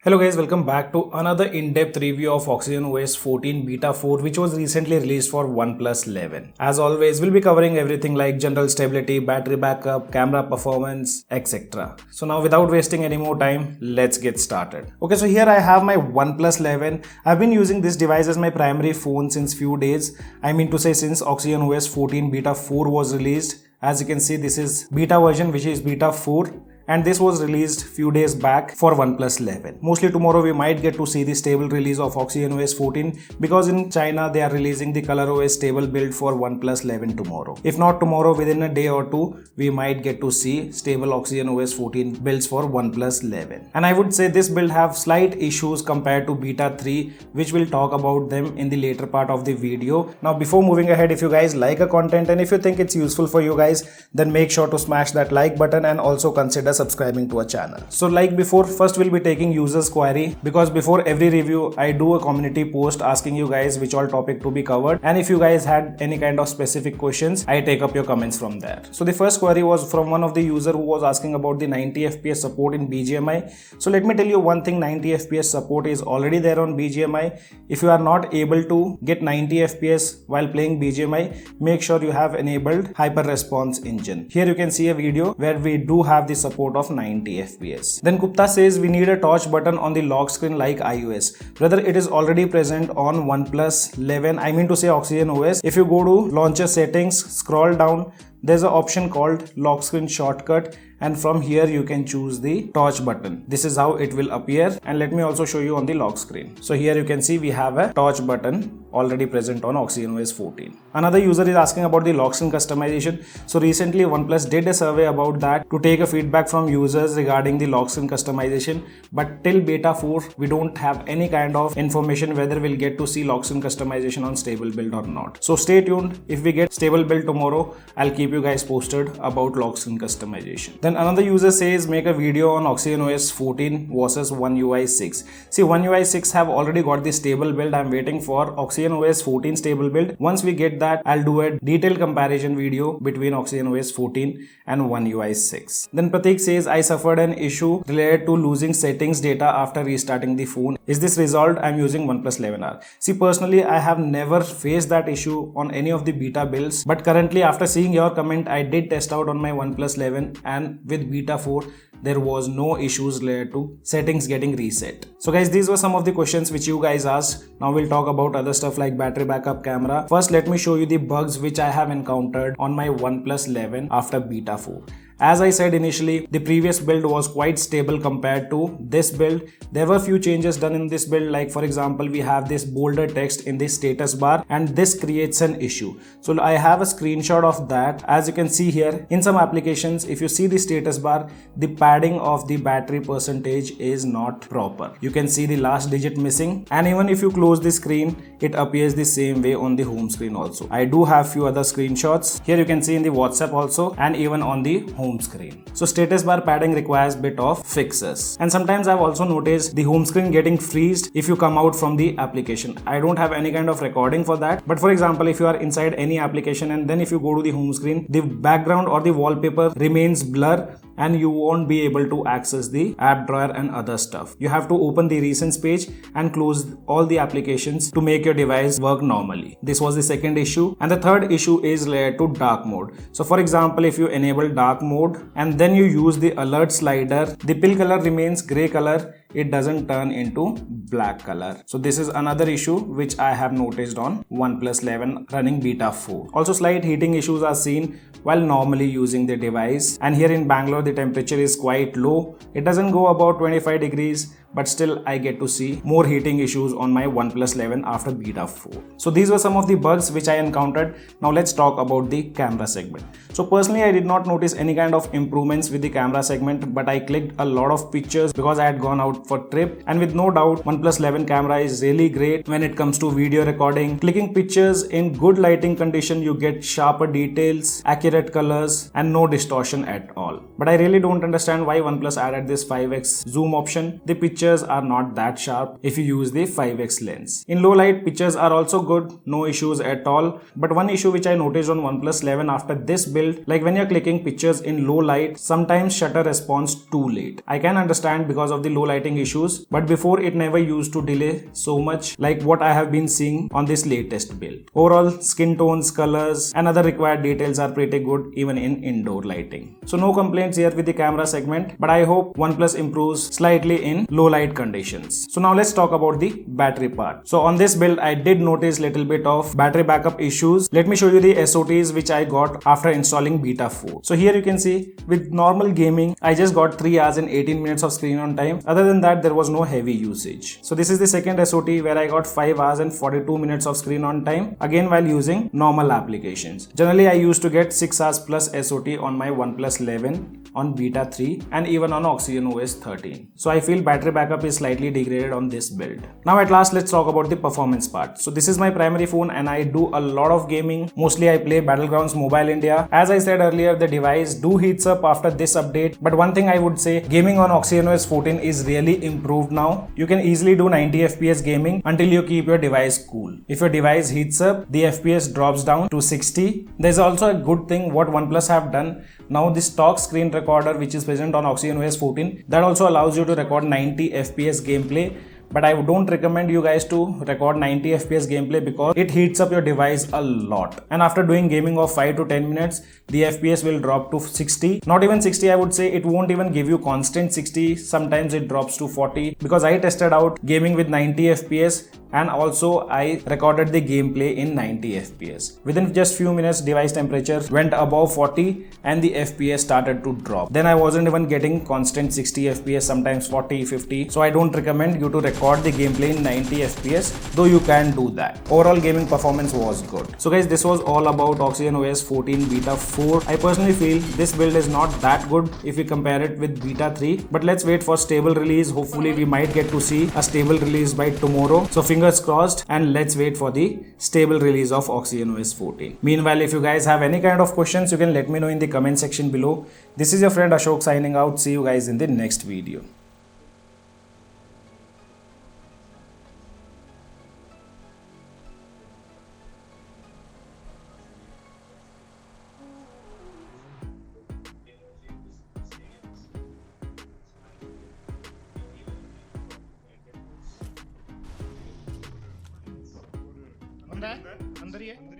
Hello guys, welcome back to another in-depth review of OxygenOS 14 Beta 4 which was recently released for OnePlus 11. As always, we'll be covering everything like general stability, battery backup, camera performance, etc. So now without wasting any more time, let's get started. Okay, so here I have my OnePlus 11. I've been using this device as my primary phone since few days. I mean to say since OxygenOS 14 Beta 4 was released. As you can see, this is beta version which is Beta 4. And this was released few days back for OnePlus 11. Mostly tomorrow we might get to see the stable release of OxygenOS 14 because in China they are releasing the ColorOS stable build for OnePlus 11 tomorrow. If not tomorrow, within a day or two, we might get to see stable OxygenOS 14 builds for OnePlus 11. And I would say this build have slight issues compared to Beta 3, which we'll talk about them in the later part of the video. Now before moving ahead, if you guys like a content and if you think it's useful for you guys, then make sure to smash that like button and also consider subscribing to our channel. So like before, first we'll be taking users query because before every review I do a community post asking you guys which all topic to be covered, and if you guys had any kind of specific questions, I take up your comments from there. So the first query was from one of the user who was asking about the 90 FPS support in BGMI. So let me tell you one thing, 90 FPS support is already there on BGMI. If you are not able to get 90 FPS while playing BGMI, make sure you have enabled hyper response engine. Here you can see a video where we do have the support of 90 FPS. Then Gupta says we need a touch button on the lock screen like iOS. Whether it is already present on OnePlus 11, I mean to say OxygenOS. If you go to launcher settings, scroll down, there's an option called lock screen shortcut, and from here you can choose the touch button. This is how it will appear, and let me also show you on the lock screen. So here you can see we have a touch button already present on OxygenOS 14. Another user is asking about the lock screen customization. So recently OnePlus did a survey about that to take a feedback from users regarding the lock screen customization, but till Beta 4 we don't have any kind of information whether we'll get to see lock screen customization on stable build or not. So stay tuned. If we get stable build tomorrow, I'll keep you guys posted about lock screen customization. Then another user says make a video on OxygenOS 14 versus One UI 6. See, One UI 6 have already got the stable build. I'm waiting for OxygenOS 14 stable build. Once we get that, I'll do a detailed comparison video between OxygenOS 14 and One UI 6. Then Pratik says I suffered an issue related to losing settings data after restarting the phone. Is this resolved? I'm using OnePlus 11R. See, personally I have never faced that issue on any of the beta builds, but currently after seeing your comment, I did test out on my OnePlus 11, and with Beta 4 there was no issues related to settings getting reset. So guys, these were some of the questions which you guys asked. Now we'll talk about other stuff like battery backup, camera. First let me show you the bugs which I have encountered on my OnePlus 11 after Beta 4. As I said initially, the previous build was quite stable compared to this build. There were few changes done in this build, like for example we have this bolder text in the status bar, and this creates an issue. So I have a screenshot of that. As you can see here, in some applications if you see the status bar, the padding of the battery percentage is not proper. You can see the last digit missing, and even if you close the screen, it appears the same way on the home screen also. I do have few other screenshots. Here you can see in the WhatsApp also, and even on the home screen. So status bar padding requires bit of fixes. And sometimes I've also noticed the home screen getting freezed if you come out from the application. I don't have any kind of recording for that, but for example if you are inside any application and then if you go to the home screen, the background or the wallpaper remains blur and you won't be able to access the app drawer and other stuff. You have to open the recents page and close all the applications to make your device work normally. This was the second issue. And the third issue is related to dark mode. So for example, if you enable dark mode and then you use the alert slider, the pill color remains gray color. It doesn't turn into black color. So this is another issue which I have noticed on OnePlus 11 running Beta 4. Also slight heating issues are seen while normally using the device. And here in Bangalore the temperature is quite low. It doesn't go about 25 degrees, but still I get to see more heating issues on my OnePlus 11 after Beta 4. So these were some of the bugs which I encountered. Now let's talk about the camera segment. So personally I did not notice any kind of improvements with the camera segment, but I clicked a lot of pictures because I had gone out for trip, and with no doubt OnePlus 11 camera is really great when it comes to video recording. Clicking pictures in good lighting condition, you get sharper details, accurate colors and no distortion at all. But I really don't understand why OnePlus added this 5x zoom option. The picture pictures are not that sharp if you use the 5x lens. In low light, pictures are also good, no issues at all. But one issue which I noticed on OnePlus 11 after this build, like when you're clicking pictures in low light, sometimes shutter responds too late. I can understand because of the low lighting issues, but before it never used to delay so much like what I have been seeing on this latest build. Overall, skin tones, colors and other required details are pretty good even in indoor lighting. So no complaints here with the camera segment, but I hope OnePlus improves slightly in low light conditions. So now let's talk about the battery part. So on this build, I did notice little bit of battery backup issues. Let me show you the SOTs which I got after installing beta 4. So here you can see with normal gaming, I just got 3 hours and 18 minutes of screen on time. Other than that, there was no heavy usage. So this is the second SOT where I got 5 hours and 42 minutes of screen on time, again while using normal applications. Generally, I used to get 6 hours plus SOT on my OnePlus 11, on beta 3 and even on OxygenOS 13. So I feel battery backup is slightly degraded on this build. Now at last, let's talk about the performance part. So this is my primary phone and I do a lot of gaming. Mostly I play Battlegrounds Mobile India. As I said earlier, the device do heats up after this update. But one thing I would say, gaming on OxygenOS 14 is really improved now. You can easily do 90 FPS gaming until you keep your device cool. If your device heats up, the FPS drops down to 60. There's also a good thing what OnePlus have done. Now this stock screen recorder which is present on OxygenOS 14, that also allows you to record 90 FPS gameplay. But I don't recommend you guys to record 90 FPS gameplay because it heats up your device a lot. And after doing gaming of 5 to 10 minutes, the FPS will drop to 60. Not even 60, I would say. It won't even give you constant 60. Sometimes it drops to 40 because I tested out gaming with 90 FPS and also I recorded the gameplay in 90 FPS. Within just few minutes, device temperature went above 40 and the FPS started to drop. Then I wasn't even getting constant 60 FPS, sometimes 40, 50. So I don't recommend you to record the gameplay in 90 FPS, though you can do that. Overall gaming performance was good. So guys, this was all about OxygenOS 14 beta 4. I personally feel this build is not that good if we compare it with beta 3, but let's wait for stable release. Hopefully we might get to see a stable release by tomorrow. So fingers crossed, and let's wait for the stable release of OxygenOS 14. Meanwhile, if you guys have any kind of questions, you can let me know in the comment section below. This is your friend Ashok signing out. See you guys in the next video. अंदर है, अंदर ही है।